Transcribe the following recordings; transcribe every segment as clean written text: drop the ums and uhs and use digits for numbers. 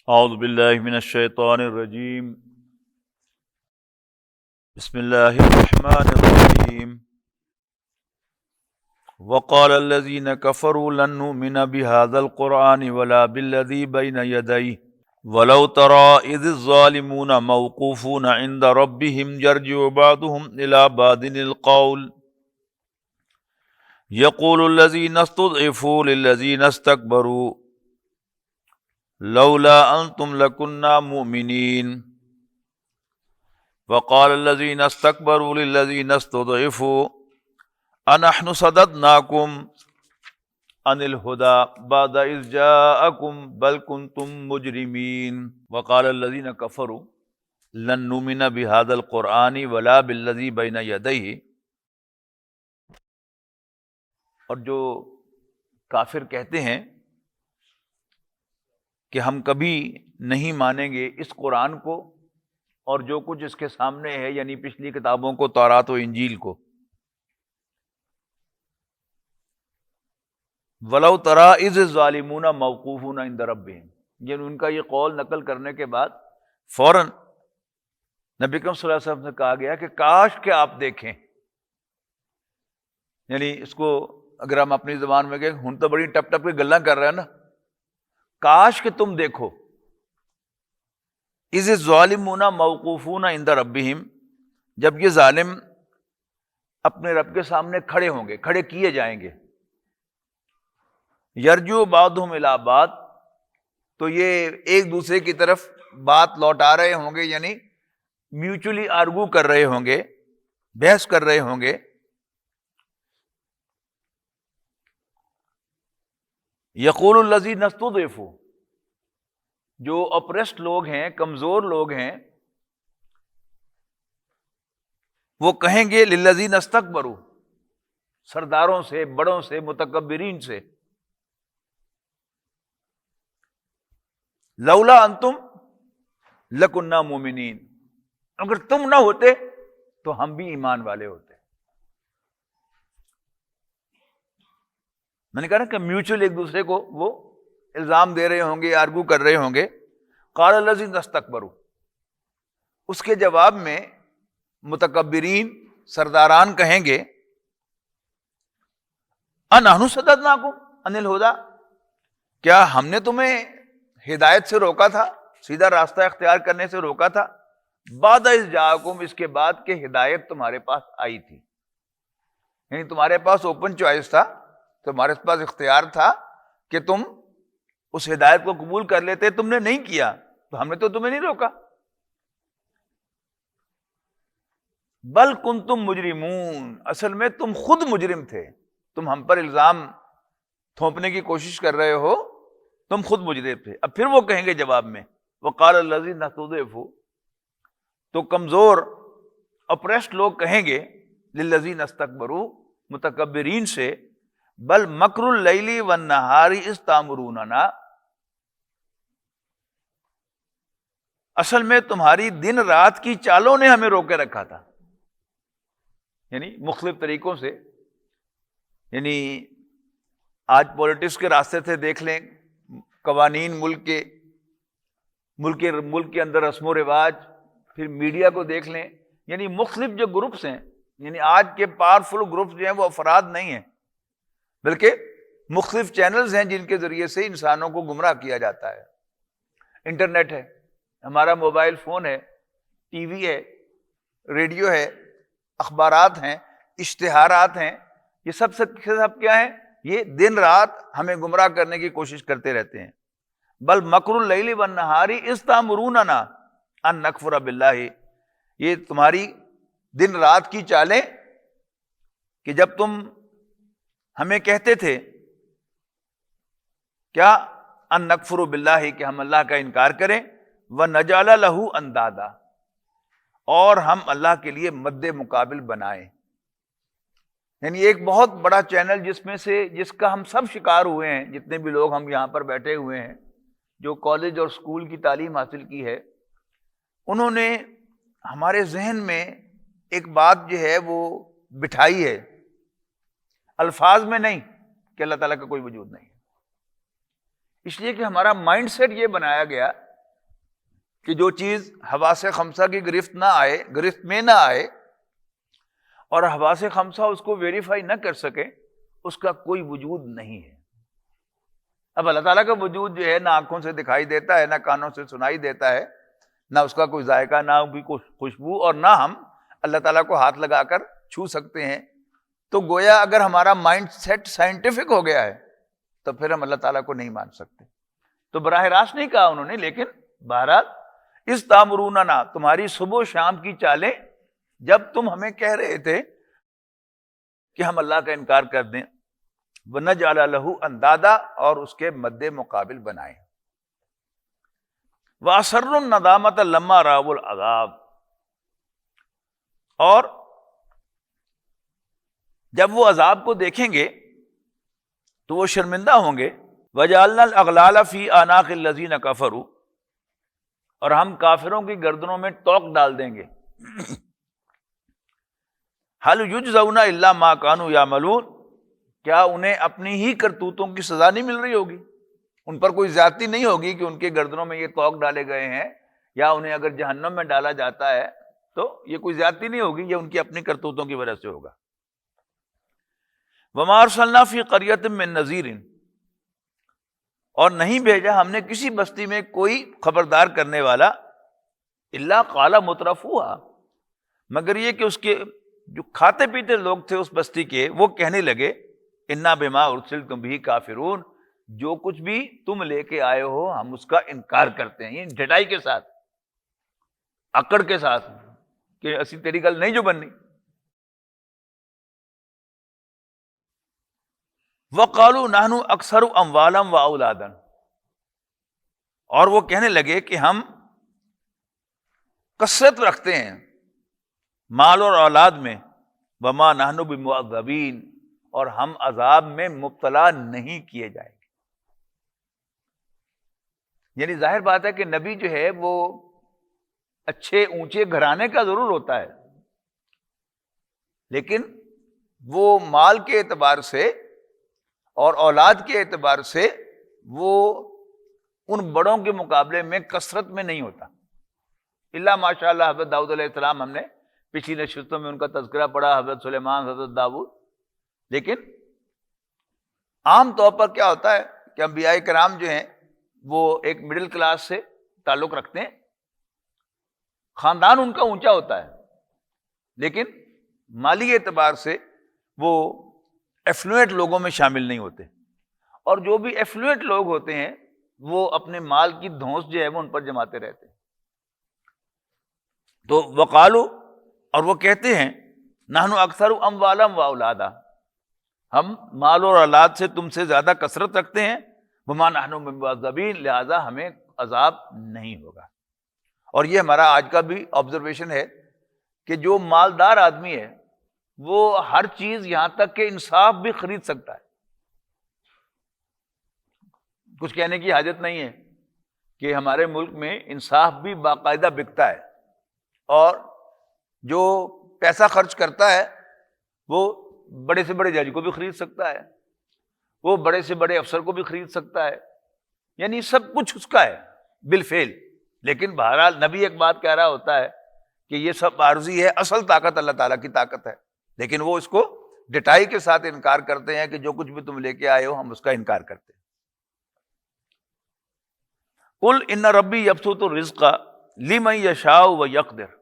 اعوذ باللہ من الشیطان الرجیم بسم اللہ الرحمن الرحیم وقال الذین کفروا لن نؤمن بهذا القرآن ولا بالذی بین یدیہ ولو تری اذ الظالمون موقوفون عند ربهم یرجع بعضهم الى بعض القول یقول الذین استضعفوا للذین استکبروا لولا انتم لکنا مؤمنین وقال الذین استکبروا للذین استضعفوا انحن صددناکم عن الہدی بعد اذ جاءکم بل کنتم مجرمین وقال الذین کفروا لن نؤمن بهذا القرآن ولا بالذی بین یدیہ، اور جو کافر کہتے ہیں کہ ہم کبھی نہیں مانیں گے اس قرآن کو اور جو کچھ اس کے سامنے ہے، یعنی پچھلی کتابوں کو، تورات و انجیل کو. وَلَوْ تَرَىٰ إِذِ الظَّالِمُونَ مَوْقُوفُونَ عِندَ رَبِّهِمْ، یعنی ان کا یہ قول نقل کرنے کے بعد فوراً نبی اکرم صلی اللہ علیہ وسلم سے کہا گیا کہ کاش کہ آپ دیکھیں، یعنی اس کو اگر ہم اپنی زبان میں کہیں، ہن تو بڑی ٹپ ٹپ کی گلاں کر رہے ہیں نا، کاش کہ تم دیکھو. اذ الظالمون موقوفون عند ربہم، جب یہ ظالم اپنے رب کے سامنے کھڑے ہوں گے، کھڑے کیے جائیں گے. یرجو بعضهم الی بعض، تو یہ ایک دوسرے کی طرف بات لوٹا رہے ہوں گے، یعنی میوچولی آرگو کر رہے ہوں گے، بحث کر رہے ہوں گے. یقول الذین استضعفوا، جو اپریسڈ لوگ ہیں، کمزور لوگ ہیں، وہ کہیں گے للذین استکبروا، سرداروں سے، بڑوں سے، متکبرین سے، لولا انتم لکنا مومنین، اگر تم نہ ہوتے تو ہم بھی ایمان والے ہوتے. میں نے کہا نا کہ میوچل ایک دوسرے کو وہ الزام دے رہے ہوں گے، آرگو کر رہے ہوں گے. قال الذین استکبروا، اس کے جواب میں متکبرین، سرداران کہیں گے انحن صددناکم عن الہدی، کیا ہم نے تمہیں ہدایت سے روکا تھا، سیدھا راستہ اختیار کرنے سے روکا تھا؟ بعد اذ جاءکم، اس کے بعد کہ ہدایت تمہارے پاس آئی تھی، یعنی تمہارے پاس اوپن چوائس تھا، تمہارے پاس اختیار تھا کہ تم اس ہدایت کو قبول کر لیتے، تم نے نہیں کیا تو ہم نے تو تمہیں نہیں روکا. بل کنتم مجرمون، اصل میں تم خود مجرم تھے، تم ہم پر الزام تھوپنے کی کوشش کر رہے ہو، تم خود مجرم تھے. اب پھر وہ کہیں گے جواب میں وقال الذین استضعفوا، تو کمزور اپریسڈ لوگ کہیں گے للذین استکبروا، متکبرین سے، بل مکر اللیل والنہار اذ تأمروننا، اصل میں تمہاری دن رات کی چالوں نے ہمیں روکے رکھا تھا. یعنی مختلف طریقوں سے، یعنی آج پولیٹکس کے راستے سے دیکھ لیں، قوانین ملک کے اندر رسم و رواج، پھر میڈیا کو دیکھ لیں، یعنی مختلف جو گروپس ہیں، یعنی آج کے پاورفل گروپس جو ہیں وہ افراد نہیں ہیں بلکہ مختلف چینلز ہیں جن کے ذریعے سے انسانوں کو گمراہ کیا جاتا ہے. انٹرنیٹ ہے، ہمارا موبائل فون ہے، ٹی وی ہے، ریڈیو ہے، اخبارات ہیں، اشتہارات ہیں، یہ سب کیا ہیں؟ یہ دن رات ہمیں گمراہ کرنے کی کوشش کرتے رہتے ہیں. بل مکر اللیل والنہار اذ تأمروننا ان نکفر باللہ، یہ تمہاری دن رات کی چالیں کہ جب تم ہمیں کہتے تھے کیا، ان نکفر باللہ، کہ ہم اللہ کا انکار کریں، ونجعل لہ اندادا، اور ہم اللہ کے لیے مد مقابل بنائیں. یعنی ایک بہت بڑا چینل جس کا ہم سب شکار ہوئے ہیں، جتنے بھی لوگ ہم یہاں پر بیٹھے ہوئے ہیں جو کالج اور اسکول کی تعلیم حاصل کی ہے، انہوں نے ہمارے ذہن میں ایک بات جو ہے وہ بٹھائی ہے، الفاظ میں نہیں، کہ اللہ تعالیٰ کا کوئی وجود نہیں. اس لیے کہ ہمارا مائنڈ سیٹ یہ بنایا گیا کہ جو چیز حواس خمسہ کی گرفت میں نہ آئے اور حواس خمسہ اس کو ویریفائی نہ کر سکے، اس کا کوئی وجود نہیں ہے۔ اب اللہ تعالیٰ کا وجود جو ہے نہ آنکھوں سے دکھائی دیتا ہے، نہ کانوں سے سنائی دیتا ہے، نہ اس کا کوئی ذائقہ، نہ بھی کوئی خوشبو، اور نہ ہم اللہ تعالیٰ کو ہاتھ لگا کر چھو سکتے ہیں۔ تو گویا اگر ہمارا مائنڈ سیٹ سائنٹیفک ہو گیا ہے تو پھر ہم اللہ تعالیٰ کو نہیں مان سکتے۔ تو براہ راست نہیں کہا انہوں نے، لیکن بہرحال اس تامروننا، تمہاری صبح و شام کی چالیں جب تم ہمیں کہہ رہے تھے کہ ہم اللہ کا انکار کر دیں، وَنَجْعَلَ لَهُ اندادا، اور اس کے مد مقابل بنائیں، وَأَسَرُّوا النَّدَامَةَ لَمَّا رَأَوُا الْعَذَابَ، اور جب وہ عذاب کو دیکھیں گے تو وہ شرمندہ ہوں گے۔ وَجَعَلْنَا الْأَغْلَالَ فِي أَعْنَاقِ الَّذِينَ كَفَرُوا، اور ہم کافروں کی گردنوں میں توق ڈال دیں گے۔ هَلْ يُجْزَوْنَ إِلَّا مَا كَانُوا يَعْمَلُونَ، کیا انہیں اپنی ہی کرتوتوں کی سزا نہیں مل رہی ہوگی؟ ان پر کوئی زیادتی نہیں ہوگی کہ ان کے گردنوں میں یہ توق ڈالے گئے ہیں، یا انہیں اگر جہنم میں ڈالا جاتا ہے تو یہ کوئی زیادتی نہیں ہوگی، یہ ان کی اپنی کرتوتوں کی وجہ سے ہوگا۔ وَمَا أَرْسَلْنَا فِي قَرْيَةٍ مِّن نَذِيرٍ، اور نہیں بھیجا ہم نے کسی بستی میں کوئی خبردار کرنے والا، إِلَّا قَالَ مُتْرَفُوهَا، مگر یہ کہ اس کے جو کھاتے پیتے لوگ تھے اس بستی کے، وہ کہنے لگے اِنَّا بِمَا أُرْسِلْتُمْ بِهِ كَافِرُونَ، جو کچھ بھی تم لے کے آئے ہو ہم اس کا انکار کرتے ہیں، یہ ڈٹائی کے ساتھ، اکڑ کے ساتھ کہ اسی تیری گل نہیں جو بننی۔ وَقَالُوا نَحْنُ أَكْثَرُ أَمْوَالًا وَأَوْلَادًا، اور وہ کہنے لگے کہ ہم کثرت رکھتے ہیں مال اور اولاد میں، وَمَا نَحْنُ بِمُعَذَّبِينَ، اور ہم عذاب میں مبتلا نہیں کیے جائیں گے۔ یعنی ظاہر بات ہے کہ نبی جو ہے وہ اچھے اونچے گھرانے کا ضرور ہوتا ہے، لیکن وہ مال کے اعتبار سے اور اولاد کے اعتبار سے وہ ان بڑوں کے مقابلے میں کثرت میں نہیں ہوتا، الا ماشاء اللہ حضرت داؤد علیہ السلام، ہم نے پچھلی نشستوں میں ان کا تذکرہ پڑھا، حضرت سلیمان، حضرت داؤد۔ لیکن عام طور پر کیا ہوتا ہے کہ انبیاء کرام جو ہیں وہ ایک مڈل کلاس سے تعلق رکھتے ہیں، خاندان ان کا اونچا ہوتا ہے، لیکن مالی اعتبار سے وہ ایفلوئنٹ لوگوں میں شامل نہیں ہوتے، اور جو بھی ایفلوئنٹ لوگ ہوتے ہیں وہ اپنے مال کی دھونس جو ہے وہ ان پر جماتے رہتے ہیں۔ تو وقالو، اور وہ کہتے ہیں نحنو اکثر اموالا و اولادا، ہم مال اور اولاد سے تم سے زیادہ کثرت رکھتے ہیں، وما نحن بمعذبین، لہذا ہمیں عذاب نہیں ہوگا۔ اور یہ ہمارا آج کا بھی آبزرویشن ہے کہ جو مالدار آدمی ہے وہ ہر چیز، یہاں تک کہ انصاف بھی خرید سکتا ہے۔ کچھ کہنے کی حاجت نہیں ہے کہ ہمارے ملک میں انصاف بھی باقاعدہ بکتا ہے، اور جو پیسہ خرچ کرتا ہے وہ بڑے سے بڑے جج کو بھی خرید سکتا ہے، وہ بڑے سے بڑے افسر کو بھی خرید سکتا ہے، یعنی سب کچھ اس کا ہے بالفعل۔ لیکن بہرحال نبی ایک بات کہہ رہا ہوتا ہے کہ یہ سب عارضی ہے، اصل طاقت اللہ تعالیٰ کی طاقت ہے، لیکن وہ اس کو ڈٹائی کے ساتھ انکار کرتے ہیں کہ جو کچھ بھی تم لے کے آئے ہو ہم اس کا انکار کرتے ہیں۔ قل ان ربی یبسط الرزق لمن یشاء ویقدر،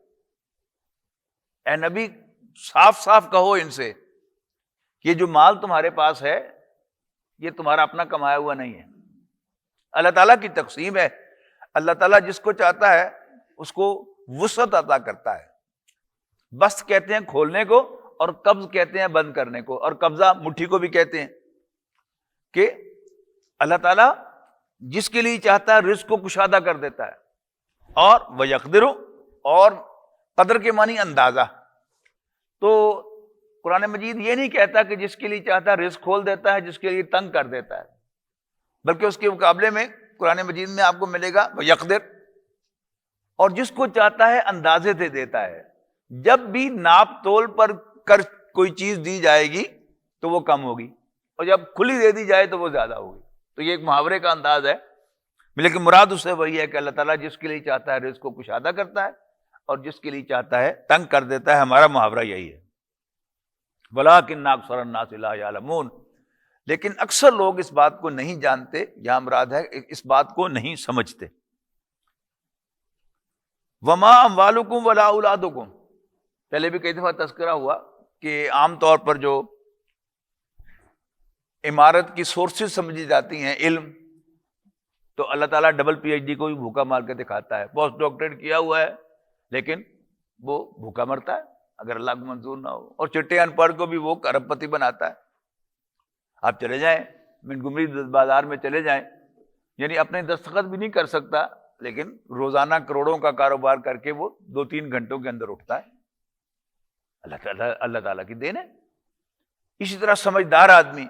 اے نبی صاف صاف کہو ان سے کہ جو مال تمہارے پاس ہے یہ تمہارا اپنا کمایا ہوا نہیں ہے، اللہ تعالیٰ کی تقسیم ہے۔ اللہ تعالیٰ جس کو چاہتا ہے اس کو وسعت عطا کرتا ہے۔ بسط کہتے ہیں کھولنے کو، اور قبض کہتے ہیں بند کرنے کو، اور قبضہ مٹھی کو بھی کہتے ہیں، کہ اللہ تعالیٰ جس کے لیے چاہتا ہے رزق کو کشادہ کر دیتا ہے۔ اور وَيَقْدِرُ، اور قدر کے معنی اندازہ۔ تو قرآن مجید یہ نہیں کہتا کہ جس کے لیے چاہتا ہے رزق کھول دیتا ہے، جس کے لیے تنگ کر دیتا ہے، بلکہ اس کے مقابلے میں قرآن مجید میں آپ کو ملے گا وَيَقْدِرُ، اور جس کو چاہتا ہے اندازے سے دیتا ہے۔ جب بھی ناپ تول پر کر کوئی چیز دی جائے گی تو وہ کم ہوگی، اور جب کھلی دے دی جائے تو وہ زیادہ ہوگی۔ تو یہ ایک محاورے کا انداز ہے لیکن مراد اس سے وہی ہے کہ اللہ تعالیٰ جس کے لیے چاہتا ہے رزق کو کشادہ کرتا ہے اور جس کے لیے چاہتا ہے تنگ کر دیتا ہے. ہمارا محاورہ یہی ہے. وَلَٰكِنَّ أَكْثَرَ النَّاسِ لَا يَعْلَمُونَ. لیکن اکثر لوگ اس بات کو نہیں جانتے، یہاں مراد ہے اس بات کو نہیں سمجھتے. وَمَا أَمْوَالُكُمْ وَلَا أَوْلَادُكُمْ. پہلے بھی کئی دفعہ تذکرہ ہوا کہ عام طور پر جو عمارت کی سورسز سمجھی جاتی ہیں علم، تو اللہ تعالیٰ ڈبل پی ایچ ڈی کو بھی بھوکا مار کے دکھاتا ہے. پوسٹ ڈاکٹریٹ کیا ہوا ہے لیکن وہ بھوکا مرتا ہے اگر اللہ کو منظور نہ ہو. اور چٹے ان پڑھ کو بھی وہ ارب پتی بناتا ہے. آپ چلے جائیں منگمری بازار میں چلے جائیں، یعنی اپنے دستخط بھی نہیں کر سکتا لیکن روزانہ کروڑوں کا کاروبار کر کے وہ 2-3 گھنٹوں کے اندر اٹھتا ہے. اللہ تعالیٰ کی دین ہے. اسی طرح سمجھدار آدمی،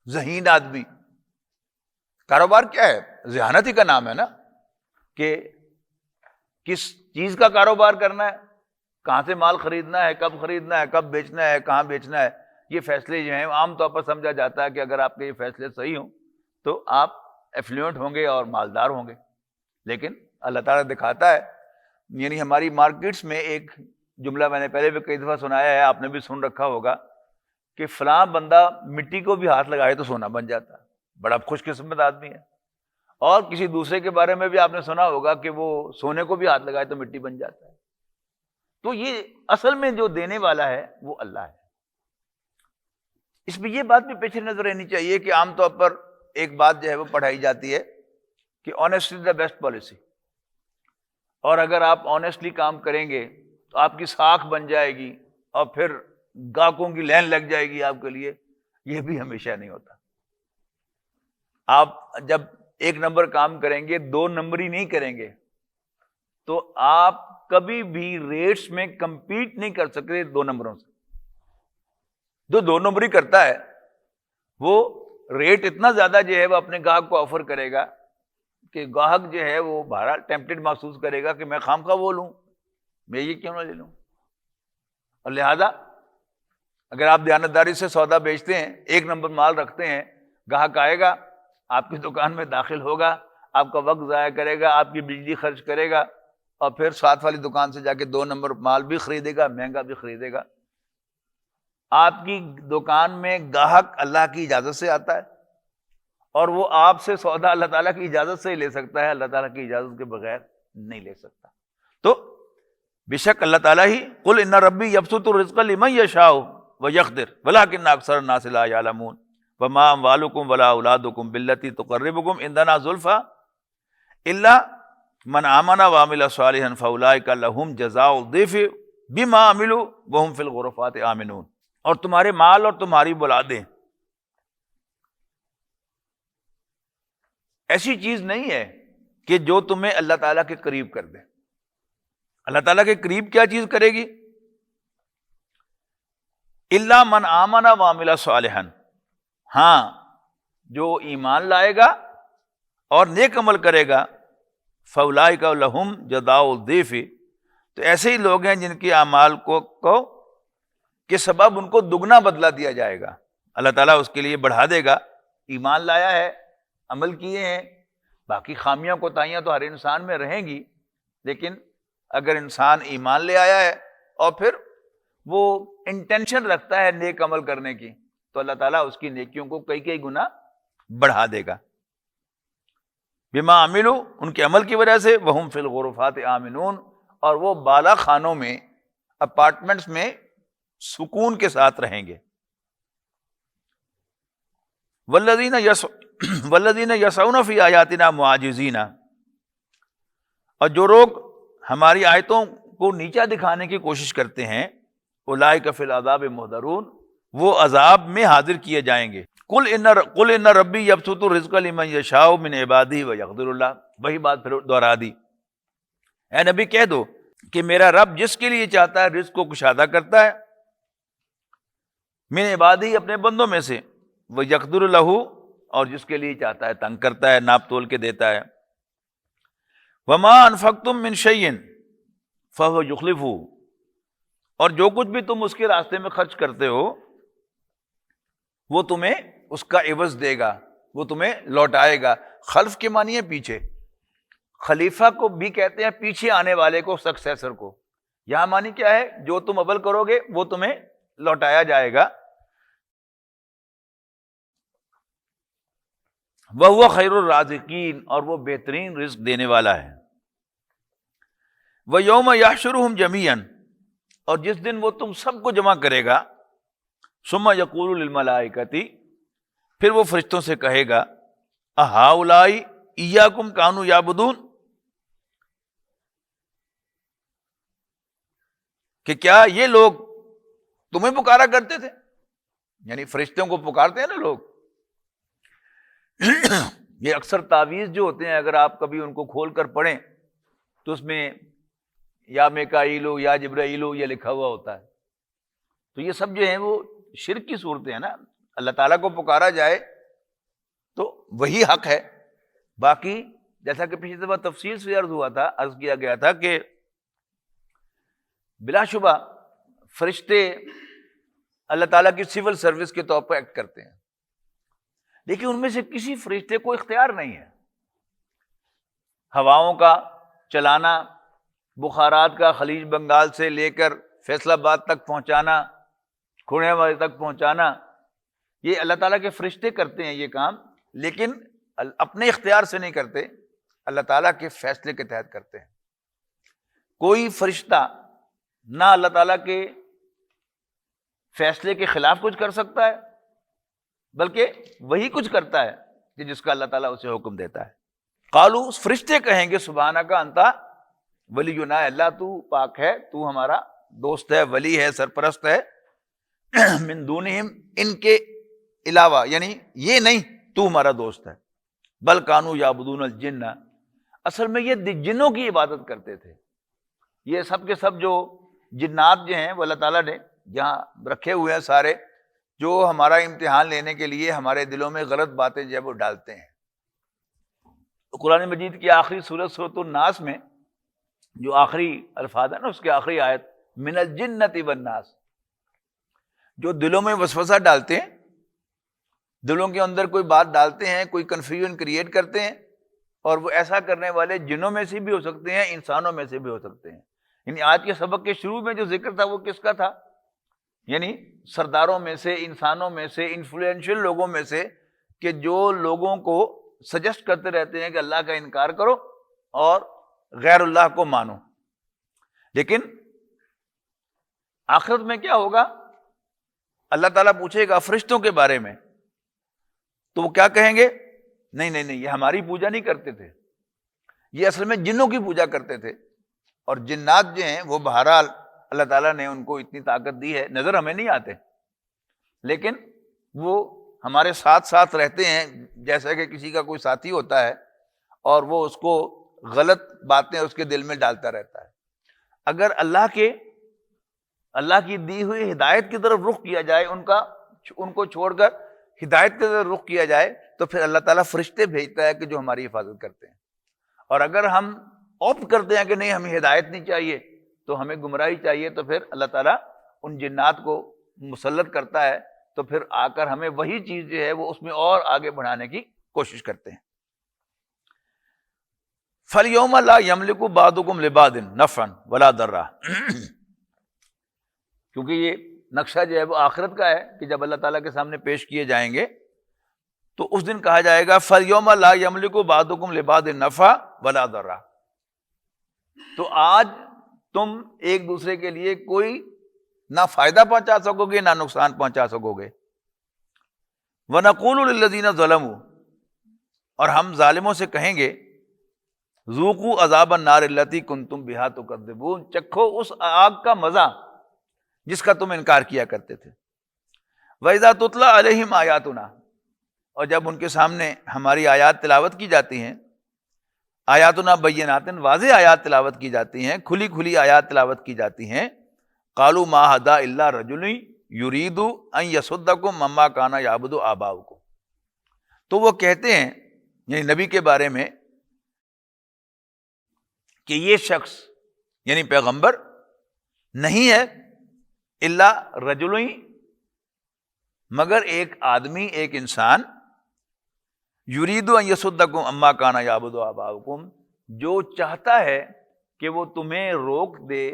ذہین آدمی، کاروبار کیا ہے؟ ذہانت ہی کا نام ہے نا، کہ کس چیز کا کاروبار کرنا ہے، کہاں سے مال خریدنا ہے، کب خریدنا ہے، کب بیچنا ہے، کہاں بیچنا ہے. یہ فیصلے جو ہیں عام طور پر سمجھا جاتا ہے کہ اگر آپ کے یہ فیصلے صحیح ہوں تو آپ ایفلوئنٹ ہوں گے اور مالدار ہوں گے. لیکن اللہ تعالیٰ دکھاتا ہے، یعنی ہماری مارکیٹس میں ایک جملہ میں نے پہلے بھی کئی دفعہ سنایا ہے، آپ نے بھی سن رکھا ہوگا کہ فلاں بندہ مٹی کو بھی ہاتھ لگائے تو سونا بن جاتا ہے. بڑا خوش قسمت آدمی ہے. اور کسی دوسرے کے بارے میں بھی آپ نے سنا ہوگا کہ وہ سونے کو بھی ہاتھ لگائے تو مٹی بن جاتا ہے. تو یہ اصل میں جو دینے والا ہے وہ اللہ ہے. اس میں یہ بات بھی پیش نظر رہنی چاہیے کہ عام طور پر ایک بات جو ہے وہ پڑھائی جاتی ہے کہ honesty is the best policy. اور اگر آپ آنیسٹلی کام کریں گے تو آپ کی ساکھ بن جائے گی اور پھر گاہکوں کی لائن لگ جائے گی آپ کے لیے. یہ بھی ہمیشہ نہیں ہوتا. آپ جب 1 نمبر کام کریں گے، 2 نمبری نہیں کریں گے تو آپ کبھی بھی ریٹس میں کمپیٹ نہیں کر سکتے 2 نمبروں سے. جو 2 نمبری کرتا ہے وہ ریٹ اتنا زیادہ جو ہے وہ اپنے گاہک کو آفر کرے گا کہ گاہک جو ہے وہ بہرحال ٹیمپٹڈ محسوس کرے گا کہ میں خام خواہ وہ لوں، میں یہ کیوں نہ لے لوں. اور لہذا اگر آپ دیانتداری سے سودا بیچتے ہیں، 1 نمبر مال رکھتے ہیں، گاہک آئے گا، آپ کی دکان میں داخل ہوگا، آپ کا وقت ضائع کرے گا، آپ کی بجلی خرچ کرے گا اور پھر ساتھ والی دکان سے جا کے 2 نمبر مال بھی خریدے گا، مہنگا بھی خریدے گا. آپ کی دکان میں گاہک اللہ کی اجازت سے آتا ہے اور وہ آپ سے سودا اللہ تعالیٰ کی اجازت سے ہی لے سکتا ہے، اللہ تعالیٰ کی اجازت کے بغیر نہیں لے سکتا. تو بے شک اللہ تعالیٰ ہی قل ان ربی یبسط الرزق لمن یشاء ویقدر ولکن اکثر الناس لا یعلمون وما اموالکم ولا اولادکم بالتي تقربکم عندنا زلفی الا من آمن وعمل صالحا فاولئک لهم جزاء الضعف بما عملوا وهم في الغرفات آمنون. اور تمہارے مال اور تمہاری اولادیں ایسی چیز نہیں ہے کہ جو تمہیں اللہ تعالیٰ کے قریب کر دے. اللہ تعالیٰ کے قریب کیا چیز کرے گی؟ الا من آمن وعمل صالحا، ہاں جو ایمان لائے گا اور نیک عمل کرے گا، فاولئک لہم جزاء الضعف، تو ایسے ہی لوگ ہیں جن کے اعمال کو کے سبب ان کو دگنا بدلہ دیا جائے گا. اللہ تعالیٰ اس کے لیے بڑھا دے گا. ایمان لایا ہے، عمل کیے ہیں، باقی خامیاں کوتاہیاں تو ہر انسان میں رہیں گی، لیکن اگر انسان ایمان لے آیا ہے اور پھر وہ انٹینشن رکھتا ہے نیک عمل کرنے کی، تو اللہ تعالیٰ اس کی نیکیوں کو کئی گنا بڑھا دے گا. بما عملوا، ان کے عمل کی وجہ سے، وہم فی الغرفات آمنون، اور وہ بالا خانوں میں، اپارٹمنٹس میں سکون کے ساتھ رہیں گے. والذین یسعون فی آیاتنا معاجزین، اور جو لوگ ہماری آیتوں کو نیچا دکھانے کی کوشش کرتے ہیں، اولئک فی العذاب محضرون، وہ عذاب میں حاضر کیے جائیں گے. قل ان ربی یبسط الرزق لمن یشاء من عبادہ ویقدر اللہ، وہی بات پھر دہرا دی. اے نبی کہہ دو کہ میرا رب جس کے لیے چاہتا ہے رزق کو کشادہ کرتا ہے، من عبادہ، اپنے بندوں میں سے، ویقدر لہ، اور جس کے لیے چاہتا ہے تنگ کرتا ہے، ناپ تول کے دیتا ہے. وما انفقتم من شیء فهو یخلفہ، اور جو کچھ بھی تم اس کے راستے میں خرچ کرتے ہو وہ تمہیں اس کا عوض دے گا، وہ تمہیں لوٹائے گا. خلف کے معنی ہے پیچھے، خلیفہ کو بھی کہتے ہیں پیچھے آنے والے کو، سکسیسر کو. یہاں معنی کیا ہے؟ جو تم عمل کرو گے وہ تمہیں لوٹایا جائے گا. وَهُوَ خَيْرُ الرَّازِقِينَ، اور وہ بہترین رزق دینے والا ہے. وَيَوْمَ يَحْشُرُهُمْ جَمِيعًا، اور جس دن وہ تم سب کو جمع کرے گا. ثُمَّ يَقُولُ لِلْمَلَائِكَةِ، پھر وہ فرشتوں سے کہے گا أَهَٰؤُلَاءِ إِيَّاكُمْ كَانُوا يَعْبُدُونَ، کہ کیا یہ لوگ تمہیں پکارا کرتے تھے؟ یعنی فرشتوں کو پکارتے ہیں نا لوگ. یہ اکثر تعویذ جو ہوتے ہیں اگر آپ کبھی ان کو کھول کر پڑھیں تو اس میں یا میکائیلو یا جبرائیلو یہ لکھا ہوا ہوتا ہے. تو یہ سب جو ہیں وہ شرک کی صورتیں ہیں نا. اللہ تعالیٰ کو پکارا جائے تو وہی حق ہے. باقی جیسا کہ پچھلی دفعہ تفصیل سے عرض کیا گیا تھا کہ بلا شبہ فرشتے اللہ تعالیٰ کی سول سروس کے طور پر ایکٹ کرتے ہیں، لیکن ان میں سے کسی فرشتے کو اختیار نہیں ہے ہواؤں کا چلانا، بخارات کا خلیج بنگال سے لے کر فیصل آباد تک پہنچانا، کھوڑے والے تک پہنچانا. یہ اللہ تعالیٰ کے فرشتے کرتے ہیں یہ کام، لیکن اپنے اختیار سے نہیں کرتے، اللہ تعالیٰ کے فیصلے کے تحت کرتے ہیں. کوئی فرشتہ نہ اللہ تعالیٰ کے فیصلے کے خلاف کچھ کر سکتا ہے، بلکہ وہی کچھ کرتا ہے کہ جس کا اللہ تعالیٰ اسے حکم دیتا ہے. قالو، فرشتے کہیں گے سبحانک انتا ولینا، اللہ تو پاک ہے، تو ہمارا دوست ہے، ولی ہے، سرپرست ہے. من دونہم، ان کے علاوہ، یعنی یہ نہیں تو ہمارا دوست ہے. بل کانوا یعبدون الجن، اصل میں یہ جنوں کی عبادت کرتے تھے. یہ سب کے سب جو جنات جو ہیں وہ اللہ تعالیٰ نے جہاں رکھے ہوئے ہیں سارے، جو ہمارا امتحان لینے کے لیے ہمارے دلوں میں غلط باتیں جو ہے وہ ڈالتے ہیں. تو قرآن مجید کی آخری سورۃ الناس میں جو آخری الفاظ ہے نا، اس کے آخری آیت من الجنۃ والناس، جو دلوں میں وسوسہ ڈالتے ہیں، دلوں کے اندر کوئی بات ڈالتے ہیں، کوئی کنفیوژن کریٹ کرتے ہیں، اور وہ ایسا کرنے والے جنوں میں سے بھی ہو سکتے ہیں، انسانوں میں سے بھی ہو سکتے ہیں. یعنی آج کے سبق کے شروع میں جو ذکر تھا وہ کس کا تھا؟ یعنی سرداروں میں سے، انسانوں میں سے، انفلوئنشل لوگوں میں سے، کہ جو لوگوں کو سجیسٹ کرتے رہتے ہیں کہ اللہ کا انکار کرو اور غیر اللہ کو مانو. لیکن آخرت میں کیا ہوگا؟ اللہ تعالیٰ پوچھے گا فرشتوں کے بارے میں، تو وہ کیا کہیں گے؟ نہیں نہیں نہیں، یہ ہماری پوجا نہیں کرتے تھے، یہ اصل میں جنوں کی پوجا کرتے تھے. اور جنات جو ہیں وہ بہرحال اللہ تعالیٰ نے ان کو اتنی طاقت دی ہے، نظر ہمیں نہیں آتے لیکن وہ ہمارے ساتھ ساتھ رہتے ہیں، جیسا کہ کسی کا کوئی ساتھی ہوتا ہے اور وہ اس کو غلط باتیں اس کے دل میں ڈالتا رہتا ہے. اگر اللہ کی دی ہوئی ہدایت کی طرف رخ کیا جائے، ان کو چھوڑ کر ہدایت کی طرف رخ کیا جائے، تو پھر اللہ تعالیٰ فرشتے بھیجتا ہے کہ جو ہماری حفاظت کرتے ہیں. اور اگر ہم آپٹ کرتے ہیں کہ نہیں ہمیں ہدایت نہیں چاہیے، تو ہمیں گمراہی چاہیے، تو پھر اللہ تعالیٰ ان جنات کو مسلط کرتا ہے، تو پھر آ کر ہمیں وہی چیز جو ہے وہ اس میں اور آگے بڑھانے کی کوشش کرتے ہیں. فَالْيَوْمَ لَا يَمْلِكُ بَعْضُكُمْ لِبَعْضٍ نَفْعًا وَلَا ضَرًّا، کیونکہ یہ نقشہ جو ہے وہ آخرت کا ہے کہ جب اللہ تعالیٰ کے سامنے پیش کیے جائیں گے تو اس دن کہا جائے گا فَالْيَوْمَ لَا يَمْلِكُ بَعْضُكُمْ لِبَعْضٍ نَفْعًا وَلَا ضَرًّا. تو آج تم ایک دوسرے کے لیے کوئی نہ فائدہ پہنچا سکو گے نہ نقصان پہنچا سکو گے. وَنَقُولُ لِلَّذِينَ ظَلَمُوا، اور ہم ظالموں سے کہیں گے ذُوقُوا عَذَابَ النَّارِ الَّتِي كُنتُمْ بِهَا تُكَذِّبُونَ، چکھو اس آگ کا مزہ جس کا تم انکار کیا کرتے تھے. وَإِذَا تُتْلَىٰ عَلَيْهِمْ آيَاتُنَا، اور جب ان کے سامنے ہماری آیات تلاوت کی جاتی ہیں، آیاتنا بینات، واضح آیات تلاوت کی جاتی ہیں، کھلی کھلی آیات تلاوت کی جاتی ہیں، قالوا ما ھذا الا رجل یرید ان یصدکم مما کان یعبد آباؤکم، تو وہ کہتے ہیں یعنی نبی کے بارے میں کہ یہ شخص یعنی پیغمبر نہیں ہے الا رجل، مگر ایک آدمی، ایک انسان، یرید ان یصدکم عما کان یعبد آباؤکم، جو چاہتا ہے کہ وہ تمہیں روک دے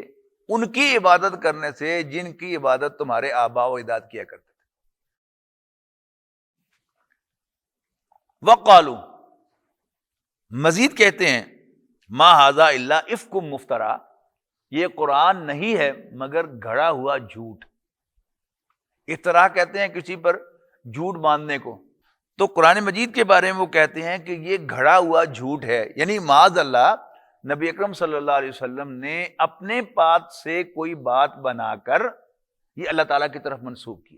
ان کی عبادت کرنے سے جن کی عبادت تمہارے آباء و اجداد کیا کرتے تھے۔ وقالو، مزید کہتے ہیں، ما ھذا الا افک مفترا، یہ قرآن نہیں ہے مگر گھڑا ہوا جھوٹ۔ افترا کہتے ہیں کسی پر جھوٹ باندھنے کو، تو قرآن مجید کے بارے میں وہ کہتے ہیں کہ یہ گھڑا ہوا جھوٹ ہے، یعنی معاذ اللہ نبی اکرم صلی اللہ علیہ وسلم نے اپنے پاس سے کوئی بات بنا کر یہ اللہ تعالیٰ کی طرف منسوب کی۔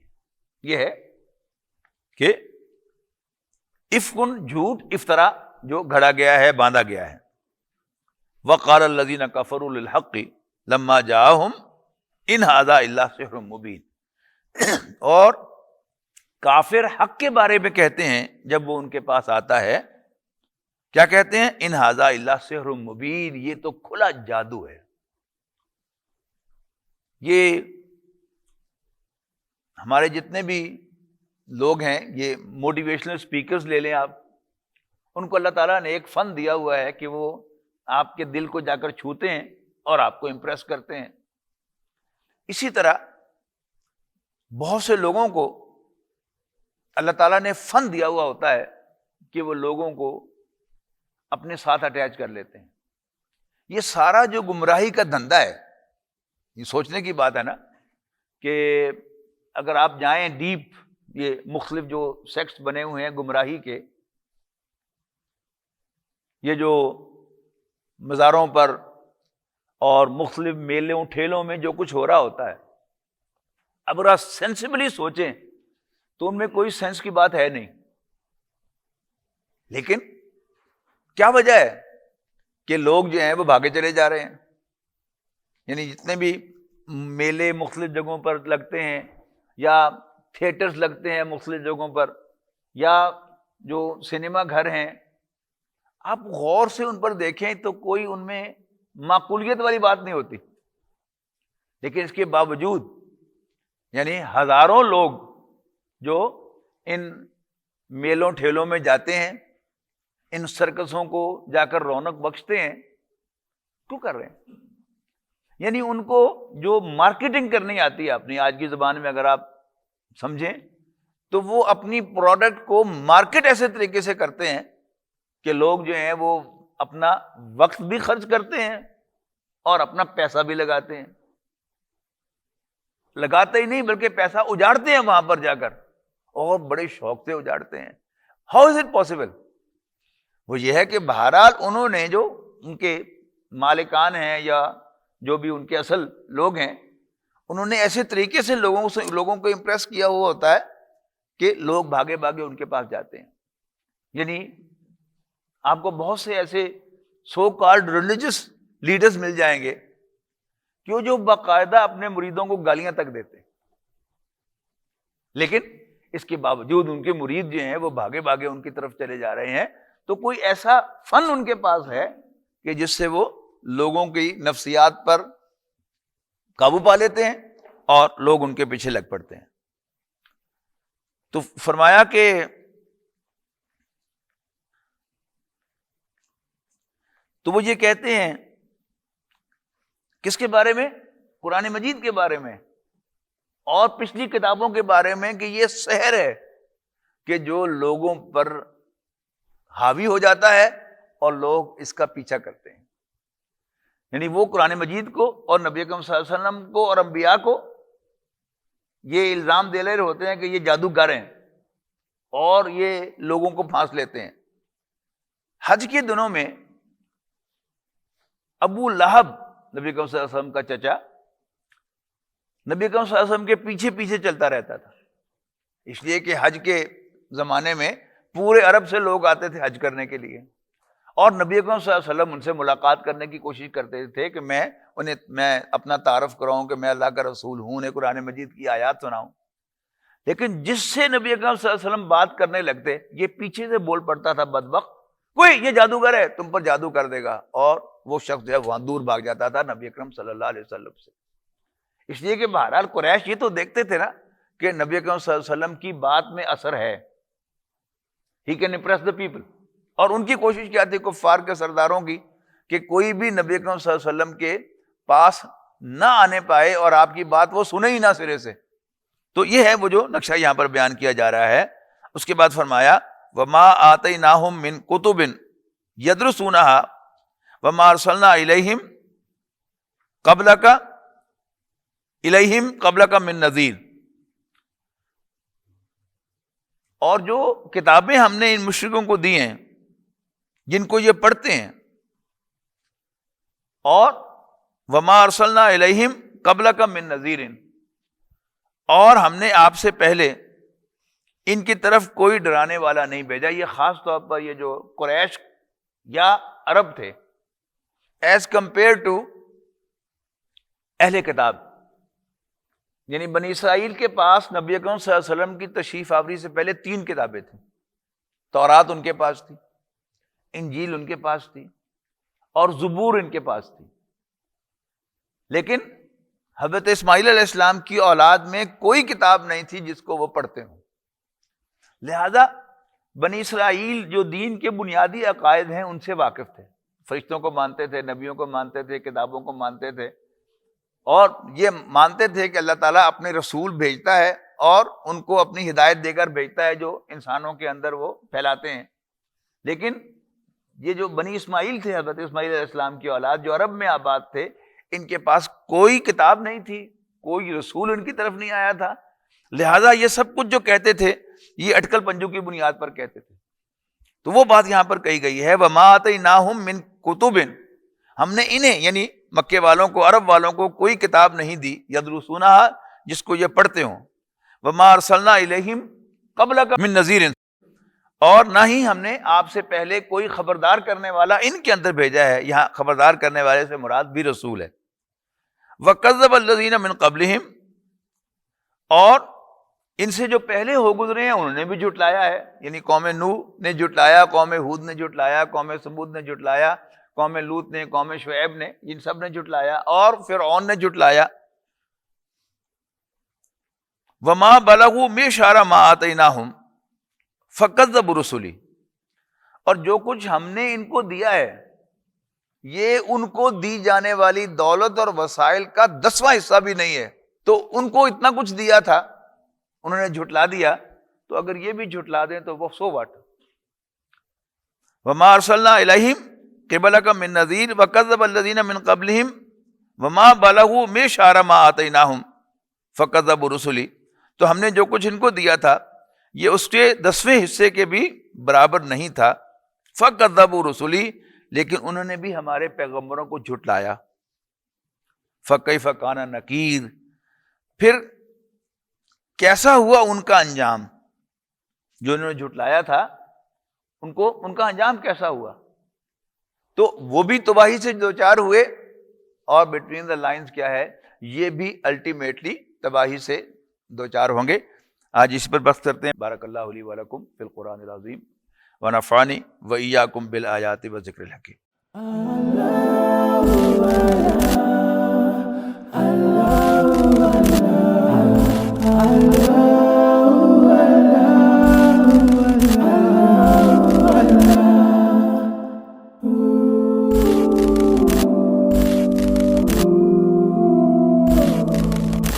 یہ ہے کہ افکن جھوٹ، افطرا جو گھڑا گیا ہے، باندھا گیا ہے۔ وقال الذین کفروا للحق لما جاءہم ان ھذا الا سحر مبین، اور کافر حق کے بارے میں کہتے ہیں جب وہ ان کے پاس آتا ہے، کیا کہتے ہیں؟ ان ھذا الا سحر مبین، یہ تو کھلا جادو ہے۔ یہ ہمارے جتنے بھی لوگ ہیں، یہ موٹیویشنل سپیکرز لے لیں آپ، ان کو اللہ تعالیٰ نے ایک فن دیا ہوا ہے کہ وہ آپ کے دل کو جا کر چھوتے ہیں اور آپ کو امپریس کرتے ہیں۔ اسی طرح بہت سے لوگوں کو اللہ تعالیٰ نے فن دیا ہوا ہوتا ہے کہ وہ لوگوں کو اپنے ساتھ اٹیچ کر لیتے ہیں۔ یہ سارا جو گمراہی کا دھندا ہے، یہ سوچنے کی بات ہے نا کہ اگر آپ جائیں ڈیپ، یہ مختلف جو سیکٹس بنے ہوئے ہیں گمراہی کے، یہ جو مزاروں پر اور مختلف میلوں ٹھیلوں میں جو کچھ ہو رہا ہوتا ہے، اگر آپ سینسبلی سوچیں تو ان میں کوئی سینس کی بات ہے نہیں، لیکن کیا وجہ ہے کہ لوگ جو ہیں وہ بھاگے چلے جا رہے ہیں؟ یعنی جتنے بھی میلے مختلف جگہوں پر لگتے ہیں یا تھیٹرز لگتے ہیں مختلف جگہوں پر، یا جو سنیما گھر ہیں، آپ غور سے ان پر دیکھیں تو کوئی ان میں معقولیت والی بات نہیں ہوتی، لیکن اس کے باوجود یعنی ہزاروں لوگ جو ان میلوں ٹھیلوں میں جاتے ہیں، ان سرکسوں کو جا کر رونق بخشتے ہیں، کیوں کر رہے ہیں؟ یعنی ان کو جو مارکیٹنگ کرنی آتی ہے اپنی آج کی زبان میں اگر آپ سمجھیں تو وہ اپنی پروڈکٹ کو مارکیٹ ایسے طریقے سے کرتے ہیں کہ لوگ جو ہیں وہ اپنا وقت بھی خرچ کرتے ہیں اور اپنا پیسہ بھی لگاتے ہیں، لگاتے ہی نہیں بلکہ پیسہ اجاڑتے ہیں وہاں پر جا کر، اور بڑے شوق سے اجاڑتے ہیں۔ How is it possible? وہ یہ ہے کہ بہرحال انہوں نے جو ان کے مالکان ہیں یا جو بھی ان کے اصل لوگ ہیں، انہوں نے ایسے طریقے سے لوگوں کو امپریس کیا ہوا ہوتا ہے کہ لوگ بھاگے بھاگے ان کے پاس جاتے ہیں۔ یعنی آپ کو بہت سے ایسے سو کالڈ ریلیجس لیڈرز مل جائیں گے کہ وہ جو باقاعدہ اپنے مریدوں کو گالیاں تک دیتے ہیں، لیکن اس کے باوجود ان کے مرید جو ہیں وہ بھاگے بھاگے ان کی طرف چلے جا رہے ہیں۔ تو کوئی ایسا فن ان کے پاس ہے کہ جس سے وہ لوگوں کی نفسیات پر قابو پا لیتے ہیں اور لوگ ان کے پیچھے لگ پڑتے ہیں۔ تو فرمایا کہ تو وہ یہ کہتے ہیں کس کے بارے میں؟ قرآن مجید کے بارے میں اور پچھلی کتابوں کے بارے میں کہ یہ سحر ہے کہ جو لوگوں پر حاوی ہو جاتا ہے اور لوگ اس کا پیچھا کرتے ہیں۔ یعنی وہ قرآن مجید کو اور نبی اکرم صلی اللہ علیہ وسلم کو اور انبیاء کو یہ الزام دے رہے ہوتے ہیں کہ یہ جادوگر ہیں اور یہ لوگوں کو پھانس لیتے ہیں۔ حج کے دنوں میں ابو لہب، نبی اکرم صلی اللہ علیہ وسلم کا چچا، نبی اکرم صلی اللہ علیہ وسلم کے پیچھے پیچھے چلتا رہتا تھا، اس لیے کہ حج کے زمانے میں پورے عرب سے لوگ آتے تھے حج کرنے کے لیے، اور نبی اکرم صلی اللہ علیہ وسلم ان سے ملاقات کرنے کی کوشش کرتے تھے کہ میں اپنا تعارف کراؤں کہ میں اللہ کا رسول ہوں، انہیں قرآن مجید کی آیات سناؤں۔ لیکن جس سے نبی اکرم صلی اللہ علیہ وسلم بات کرنے لگتے، یہ پیچھے سے بول پڑتا تھا بدبخت، کوئی یہ جادوگر ہے تم پر جادو کر دے گا، اور وہ شخص جو ہے وہاں دور بھاگ جاتا تھا نبی اکرم صلی اللہ علیہ وسلم سے۔ اس لیے کہ بہرحال قریش یہ تو دیکھتے تھے نا کہ نبی اکرم صلی اللہ علیہ وسلم کی بات میں اثر ہے، he can impress the people. اور ان کی کوشش کیا تھی کفار کے سرداروں کی کہ کوئی بھی نبی اکرم صلی اللہ علیہ وسلم کے پاس نہ آنے پائے اور آپ کی بات وہ سنے ہی نہ سرے سے. تو یہ ہے وہ جو نقشہ یہاں پر بیان کیا جا رہا ہے. اس کے بعد فرمایا وَمَا آتَيْنَاهُم مِّن كُتُبٍ يَدْرُسُونَهَا وَمَا أَرْسَلْنَا إِلَيْهِمْ قَبْلَكَ مِن نَذِيرٍ. اور جو کتابیں ہم نے ان مشرکوں کو دی ہیں جن کو یہ پڑھتے ہیں, اور وَمَا أَرْسَلْنَا إِلَيْهِمْ قَبْلَكَ مِن نَذِيرٍ, اور ہم نے آپ سے پہلے ان کی طرف کوئی ڈرانے والا نہیں بھیجا. یہ خاص طور پر یہ جو قریش یا عرب تھے ایز کمپیئر ٹو اہل کتاب, یعنی بنی اسرائیل کے پاس نبی اکرم صلی اللہ علیہ وسلم کی تشریف آوری سے پہلے 3 کتابیں تھیں. تورات ان کے پاس تھی, انجیل ان کے پاس تھی, اور زبور ان کے پاس تھی. لیکن حضرت اسماعیل علیہ السلام کی اولاد میں کوئی کتاب نہیں تھی جس کو وہ پڑھتے ہوں. لہذا بنی اسرائیل جو دین کے بنیادی عقائد ہیں ان سے واقف تھے, فرشتوں کو مانتے تھے, نبیوں کو مانتے تھے, کتابوں کو مانتے تھے, اور یہ مانتے تھے کہ اللہ تعالیٰ اپنے رسول بھیجتا ہے اور ان کو اپنی ہدایت دے کر بھیجتا ہے جو انسانوں کے اندر وہ پھیلاتے ہیں. لیکن یہ جو بنی اسماعیل تھے, حضرت اسماعیل علیہ السلام کی اولاد جو عرب میں آباد تھے, ان کے پاس کوئی کتاب نہیں تھی, کوئی رسول ان کی طرف نہیں آیا تھا. لہذا یہ سب کچھ جو کہتے تھے یہ اٹکل پنجوں کی بنیاد پر کہتے تھے. تو وہ بات یہاں پر کہی گئی ہے وَمَا آتَيْنَاهُم مِّن كُتُبٍ, ہم نے انہیں یعنی مکے والوں کو, عرب والوں کو کوئی کتاب نہیں دی, يَدْرُسُونَهَا جس کو یہ پڑھتے ہوں, وَمَا أَرْسَلْنَا إِلَيْهِمْ قَبْلَكَ مِن نَذِيرٍ, اور نہ ہی ہم نے آپ سے پہلے کوئی خبردار کرنے والا ان کے اندر بھیجا ہے. یہاں خبردار کرنے والے سے مراد بھی رسول ہے. وَكَذَّبَ الَّذِينَ مِن قَبْلِهِمْ, اور ان سے جو پہلے ہو گزرے ہیں انہوں نے بھی جھٹلایا ہے, یعنی قوم نوح نے جھٹلایا, قوم ہود نے جھٹلایا, قوم ثمود نے جھٹلایا, قوم لوط نے, قوم شعیب نے, ان سب نے جھٹلایا, اور فرعون نے جھٹلایا. وَمَا بَلَغُوا مِعْشَارَ مَا آتَيْنَاهُمْ فَكَذَّبُوا رُسُلِي, اور جو کچھ ہم نے ان کو دیا ہے یہ ان کو دی جانے والی دولت اور وسائل کا 10واں حصہ بھی نہیں ہے. تو ان کو اتنا کچھ دیا تھا, انہوں نے جھٹلا دیا, تو اگر یہ بھی جھٹلا دیں تو وہ سو واٹ. وَمَا أَرْسَلْنَا إِلَيْهِمْ قِبَلَكَ مِن نَذِيرٍ وَكَذَّبَ الَّذِينَ مِن قَبْلِهِمْ وَمَا بَلَغُوا مِعْشَارَ مَا آتَيْنَاهُمْ فَكَذَّبُوا رُسُلِي, تو ہم نے جو کچھ ان کو دیا تھا یہ اس کے 10ویں حصے کے بھی برابر نہیں تھا. فَكَذَّبُوا رُسُلِي, لیکن انہوں نے بھی ہمارے پیغمبروں کو جھٹلایا. فَكَيْفَ كَانَ نَكِيرٌ, پھر کیسا ہوا ان کا انجام, جو انہوں نے جھٹلایا تھا ان کا انجام کیسا ہوا. تو وہ بھی تباہی سے دوچار ہوئے, اور بٹوین دا لائنز کیا ہے, یہ بھی الٹیمیٹلی تباہی سے دوچار ہوں گے. آج اس پر بحث کرتے ہیں. بارک اللہ لی و لکم فی القرآن العظیم ونفعنی و ایاکم بالآیات و ذکر الحکیم.